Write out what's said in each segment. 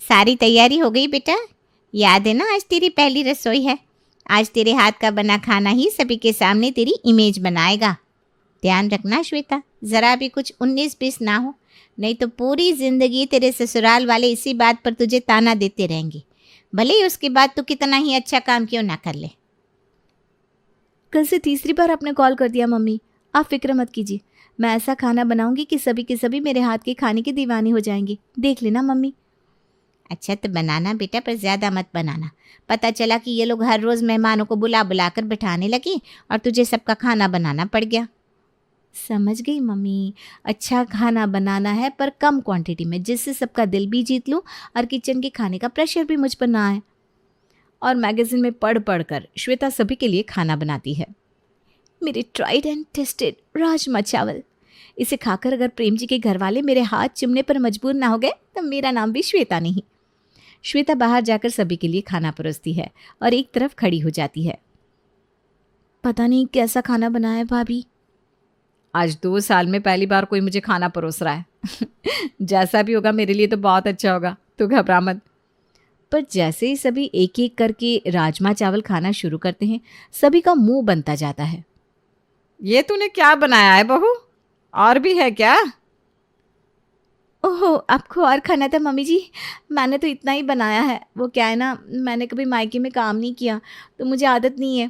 सारी तैयारी हो गई बेटा? याद है ना, आज तेरी पहली रसोई है। आज तेरे हाथ का बना खाना ही सभी के सामने तेरी इमेज बनाएगा। ध्यान रखना श्वेता, ज़रा भी कुछ 19-20 ना हो, नहीं तो पूरी ज़िंदगी तेरे ससुराल वाले इसी बात पर तुझे ताना देते रहेंगे, भले ही उसके बाद तू कितना ही अच्छा काम क्यों ना कर ले। कल से तीसरी बार आपने कॉल कर दिया मम्मी। आप फिक्र मत कीजिए, मैं ऐसा खाना बनाऊंगी कि सभी के सभी मेरे हाथ के खाने की दीवानी हो जाएंगी। देख लेना मम्मी। अच्छा तो बनाना बेटा, पर ज़्यादा मत बनाना। पता चला कि ये लोग हर रोज़ मेहमानों को बुला बुला कर बैठाने लगे और तुझे सबका खाना बनाना पड़ गया। समझ गई मम्मी। अच्छा खाना बनाना है पर कम क्वांटिटी में, जिससे सबका दिल भी जीत लूँ और किचन के खाने का प्रेशर भी मुझ पर ना आए। और मैगज़ीन में पढ़ पढ़ कर श्वेता सभी के लिए खाना बनाती है। मेरे ट्राइड एंड टेस्टेड राजमा चावल, इसे खाकर अगर प्रेम जी के घर वाले मेरे हाथ चूमने पर मजबूर ना हो गए तो मेरा नाम भी श्वेता नहीं। श्वेता बाहर जाकर सभी के लिए खाना परोसती है और एक तरफ खड़ी हो जाती है। पता नहीं कैसा खाना बनाया है भाभी। आज 2 साल में पहली बार कोई मुझे खाना परोस रहा है। जैसा भी होगा मेरे लिए तो बहुत अच्छा होगा, तू घबरा मत। पर जैसे ही सभी एक एक करके राजमा चावल खाना शुरू करते हैं, सभी का मुंह बनता जाता है। ये तूने क्या बनाया है बहू? और भी है क्या? ओहो, आपको और खाना था मम्मी जी? मैंने तो इतना ही बनाया है। वो क्या है ना, मैंने कभी मायके में काम नहीं किया तो मुझे आदत नहीं है।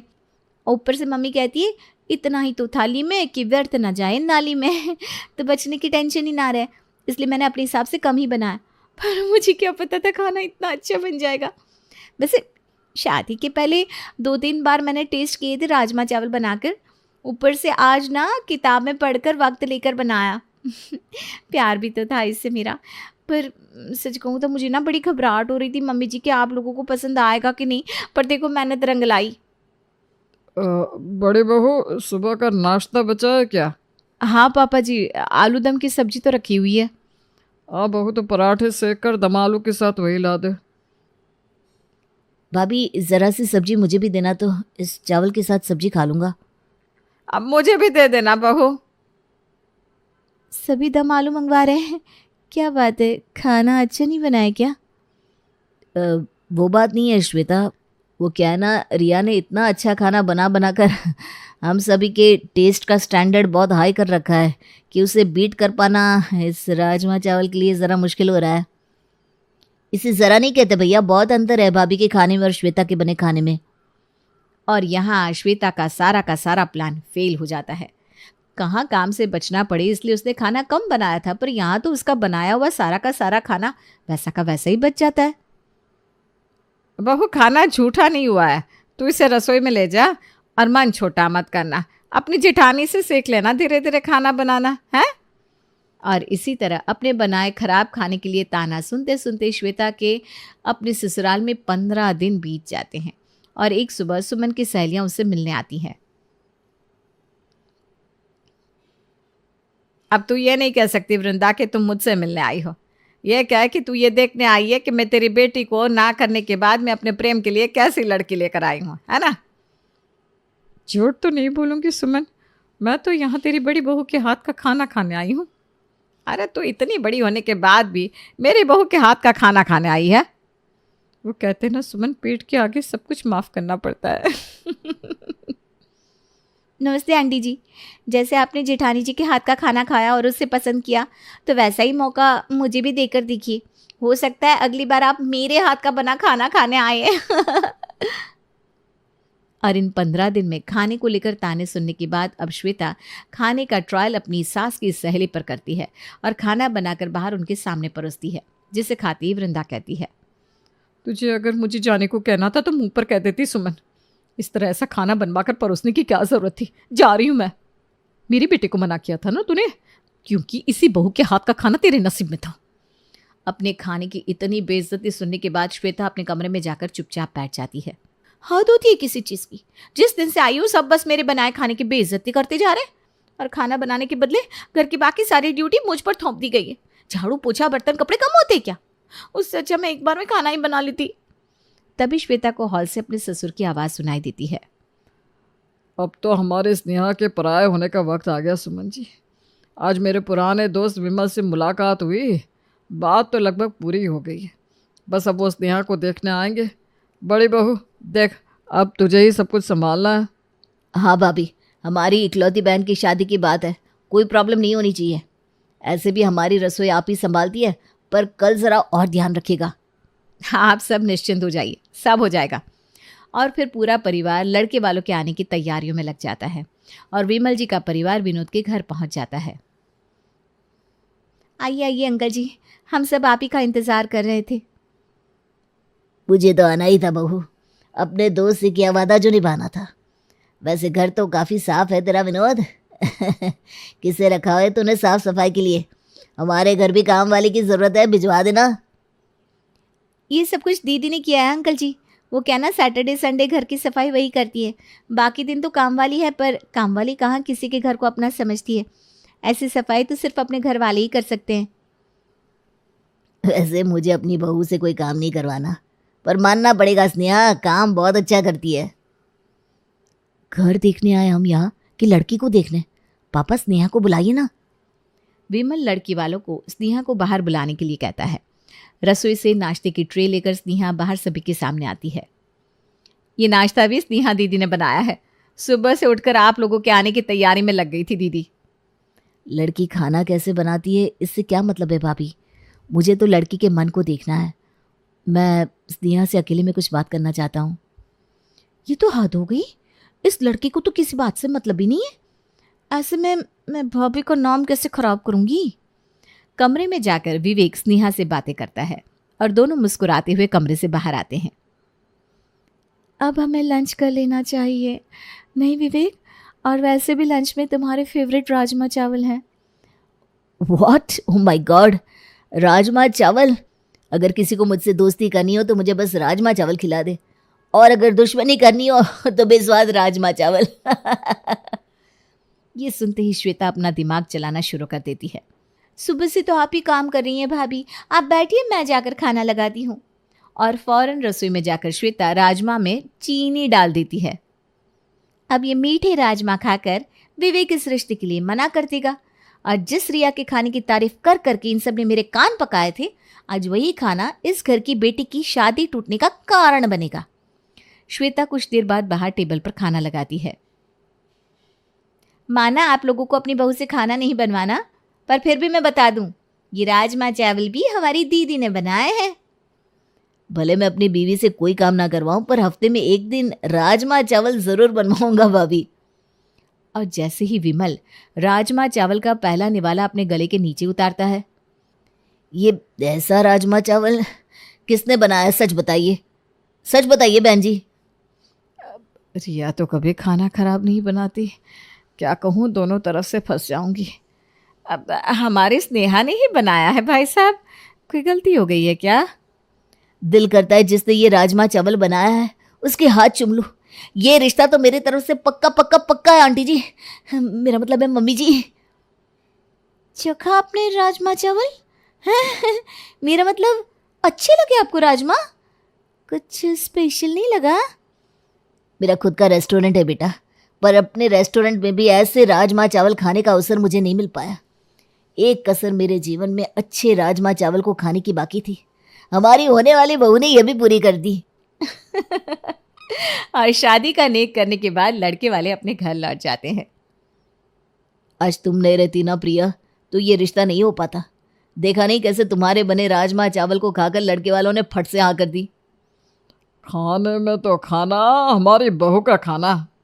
और ऊपर से मम्मी कहती है इतना ही तो थाली में कि व्यर्थ ना जाए नाली में। तो बचने की टेंशन ही ना रहे, इसलिए मैंने अपने हिसाब से कम ही बनाया। पर मुझे क्या पता था खाना इतना अच्छा बन जाएगा। वैसे शादी के पहले 2-3 बार मैंने टेस्ट किए थे राजमा चावल बनाकर। ऊपर से आज ना किताब में पढ़कर वक्त लेकर बनाया। प्यार भी तो था इससे मेरा। पर सच कहूँ तो मुझे ना बड़ी घबराहट हो रही थी मम्मी जी कि आप लोगों को पसंद आएगा कि नहीं। पर देखो मेहनत रंग लाई। बड़े बहू, सुबह का नाश्ता बचा है क्या? हाँ पापा जी, आलू दम की सब्जी तो रखी हुई है। बहू तो पराठे सेक कर दम आलू के साथ वही ला दे। भाभी ज़रा सी सब्जी मुझे भी देना, तो इस चावल के साथ सब्जी खा लूँगा। अब मुझे भी दे देना बहू। सभी दम आलू मंगवा रहे हैं, क्या बात है? खाना अच्छा नहीं बनाया क्या? वो बात नहीं है श्वेता, वो क्या है ना, रिया ने इतना अच्छा खाना बना बना कर हम सभी के टेस्ट का स्टैंडर्ड बहुत हाई कर रखा है कि उसे बीट कर पाना इस राजमा चावल के लिए ज़रा मुश्किल हो रहा है। इसे ज़रा नहीं कहते भैया, बहुत अंतर है भाभी के खाने में और श्वेता के बने खाने में। और यहाँ श्वेता का सारा प्लान फेल हो जाता है। कहाँ काम से बचना पड़े इसलिए उसने खाना कम बनाया था, पर यहाँ तो उसका बनाया हुआ सारा का सारा खाना वैसा का वैसा ही बच जाता है। बहू, खाना झूठा नहीं हुआ है, तू इसे रसोई में ले जा और मन छोटा मत करना। अपनी जेठानी से सीख लेना धीरे धीरे खाना बनाना है। और इसी तरह अपने बनाए खराब खाने के लिए ताना सुनते सुनते श्वेता के अपने ससुराल में 15 दिन बीत जाते हैं और एक सुबह सुमन की सहेलियां उससे मिलने आती हैं। अब तू ये नहीं कह सकती वृंदा कि तुम मुझसे मिलने आई हो। ये क्या है कि तू ये देखने आई है कि मैं तेरी बेटी को ना करने के बाद मैं अपने प्रेम के लिए कैसी लड़की लेकर आई हूँ, है ना? झूठ तो नहीं बोलूँगी सुमन, मैं तो यहाँ तेरी बड़ी बहू के हाथ का खाना खाने आई हूँ। अरे तू इतनी बड़ी होने के बाद भी मेरी बहू के हाथ का खाना खाने आई है। वो कहते ना सुमन, पेट के आगे सब कुछ माफ़ करना पड़ता है। नमस्ते आंटी जी। जैसे आपने जेठानी जी के हाथ का खाना खाया और उससे पसंद किया, तो वैसा ही मौका मुझे भी देकर देखिए। हो सकता है अगली बार आप मेरे हाथ का बना खाना खाने आए। और इन 15 दिन में खाने को लेकर ताने सुनने के बाद अब श्वेता खाने का ट्रायल अपनी सास की सहेली पर करती है और खाना बनाकर बाहर उनके सामने परोसती है, जिसे खाती वृंदा कहती है, तुझे अगर मुझे जाने को कहना था तो मुंह पर कह देती सुमन। इस तरह ऐसा खाना बनवा कर परोसने की क्या ज़रूरत थी? जा रही हूँ मैं। मेरी बेटे को मना किया था ना तूने, क्योंकि इसी बहू के हाथ का खाना तेरे नसीब में था। अपने खाने की इतनी बेइज्जती सुनने के बाद श्वेता अपने कमरे में जाकर चुपचाप बैठ जाती है। हद होती है किसी चीज़ की। जिस दिन से आई हूँ सब बस मेरे बनाए खाने की बेइज्जती करते जा रहे हैं और खाना बनाने के बदले घर की बाकी सारी ड्यूटी मुझ पर थोप दी गई है। झाड़ू पोछा बर्तन कपड़े कम होते क्या? उससे अच्छा मैं एक बार में खाना ही बना लेती। तभी श्वेता को हॉल से अपने ससुर की आवाज़ सुनाई देती है। अब तो हमारे स्नेहा के पराये होने का वक्त आ गया सुमन जी। आज मेरे पुराने दोस्त विमल से मुलाकात हुई, बात तो लगभग पूरी हो गई है। बस अब वो स्नेहा को देखने आएंगे। बड़ी बहू देख, अब तुझे ही सब कुछ संभालना है। हाँ भाभी, हमारी इकलौती बहन की शादी की बात है, कोई प्रॉब्लम नहीं होनी चाहिए। ऐसे भी हमारी रसोई आप ही संभालती है, पर कल ज़रा और ध्यान रखिएगा। हाँ, आप सब निश्चिंत हो जाइए, सब हो जाएगा। और फिर पूरा परिवार लड़के वालों के आने की तैयारियों में लग जाता है और विमल जी का परिवार विनोद के घर पहुंच जाता है। आइए आइए अंकल जी, हम सब आप ही का इंतज़ार कर रहे थे। मुझे तो आना ही था बहू, अपने दोस्त से किया वादा जो निभाना था। वैसे घर तो काफ़ी साफ है तेरा विनोद। किसे रखा है तूने साफ सफाई के लिए? हमारे घर भी काम वाली की ज़रूरत है, भिजवा देना। ये सब कुछ दीदी ने किया है अंकल जी। वो क्या ना, सैटरडे संडे घर की सफाई वही करती है, बाकी दिन तो काम वाली है, पर काम वाली कहाँ किसी के घर को अपना समझती है। ऐसी सफाई तो सिर्फ अपने घर वाले ही कर सकते हैं। वैसे मुझे अपनी बहू से कोई काम नहीं करवाना, पर मानना पड़ेगा स्नेहा काम बहुत अच्छा करती है। घर देखने आए हम यहाँ कि लड़की को देखने? पापा स्नेहा को बुलाइए ना। विमल लड़की वालों को स्नेहा को बाहर बुलाने के लिए कहता है। रसोई से नाश्ते की ट्रे लेकर स्नेहा बाहर सभी के सामने आती है। ये नाश्ता भी स्नेहा दीदी ने बनाया है। सुबह से उठकर आप लोगों के आने की तैयारी में लग गई थी दीदी। लड़की खाना कैसे बनाती है इससे क्या मतलब है भाभी? मुझे तो लड़की के मन को देखना है। मैं स्नेहा से अकेले में कुछ बात करना चाहता हूँ। ये तो हद हो गई, इस लड़की को तो किसी बात से मतलब ही नहीं है। ऐसे में मैं भाभी का नाम कैसे खराब करूंगी। कमरे में जाकर विवेक स्नेहा से बातें करता है और दोनों मुस्कुराते हुए कमरे से बाहर आते हैं। अब हमें लंच कर लेना चाहिए। नहीं विवेक, और वैसे भी लंच में तुम्हारे फेवरेट राजमा चावल हैं। What? Oh my God, rajma चावल? अगर किसी को मुझसे दोस्ती करनी हो तो मुझे बस राजमा चावल खिला दे, और अगर दुश्मनी करनी हो तो बेस्वाद राजमा चावल। ये सुनते ही श्वेता अपना दिमाग चलाना शुरू कर देती है। सुबह से तो आप ही काम कर रही हैं भाभी, आप बैठिए, मैं जाकर खाना लगाती हूँ। और फौरन रसोई में जाकर श्वेता राजमा में चीनी डाल देती है। अब ये मीठे राजमा खाकर विवेक इस रिश्ते के लिए मना कर देगा, और जिस रिया के खाने की तारीफ कर करके इन सब ने मेरे कान पकाए थे, आज वही खाना इस घर की बेटी की शादी टूटने का कारण बनेगा। श्वेता कुछ देर बाद बाहर टेबल पर खाना लगाती है। माना आप लोगों को अपनी बहू से खाना नहीं बनवाना, पर फिर भी मैं बता दूं, ये राजमा चावल भी हमारी दीदी ने बनाए हैं। भले मैं अपनी बीवी से कोई काम ना करवाऊं, पर हफ्ते में एक दिन राजमा चावल जरूर बनवाऊंगा भाभी। और जैसे ही विमल राजमा चावल का पहला निवाला अपने गले के नीचे उतारता है। ये ऐसा राजमा चावल किसने बनाया? सच बताइए, सच बताइए बहन जी। रिया तो कभी खाना खराब नहीं बनाती, क्या कहूँ, दोनों तरफ से फंस जाऊंगी। अब हमारी स्नेहा ने ही बनाया है भाई साहब, कोई गलती हो गई है क्या? दिल करता है जिसने ये राजमा चावल बनाया है उसके हाथ चूम लूं। ये रिश्ता तो मेरी तरफ से पक्का पक्का पक्का है आंटी जी, मेरा मतलब है मम्मी जी। चखा आपने राजमा चावल? मेरा मतलब अच्छे लगे आपको राजमा? कुछ स्पेशल नहीं लगा? मेरा खुद का रेस्टोरेंट है बेटा, पर अपने रेस्टोरेंट में भी ऐसे राजमा चावल खाने का अवसर मुझे नहीं मिल पाया। एक कसर मेरे जीवन में अच्छे राजमा चावल को खाने की बाकी थी, हमारी होने वाली बहू ने यह भी पूरी कर दी। और शादी का नेक करने के बाद लड़के वाले अपने घर लौट जाते हैं। आज तुम नहीं रहती ना प्रिया, तो ये रिश्ता नहीं हो पाता। देखा नहीं कैसे तुम्हारे बने राजमा चावल को खाकर लड़के वालों ने फट से हाँ कर दी। खाने में तो खाना, हमारी बहू का खाना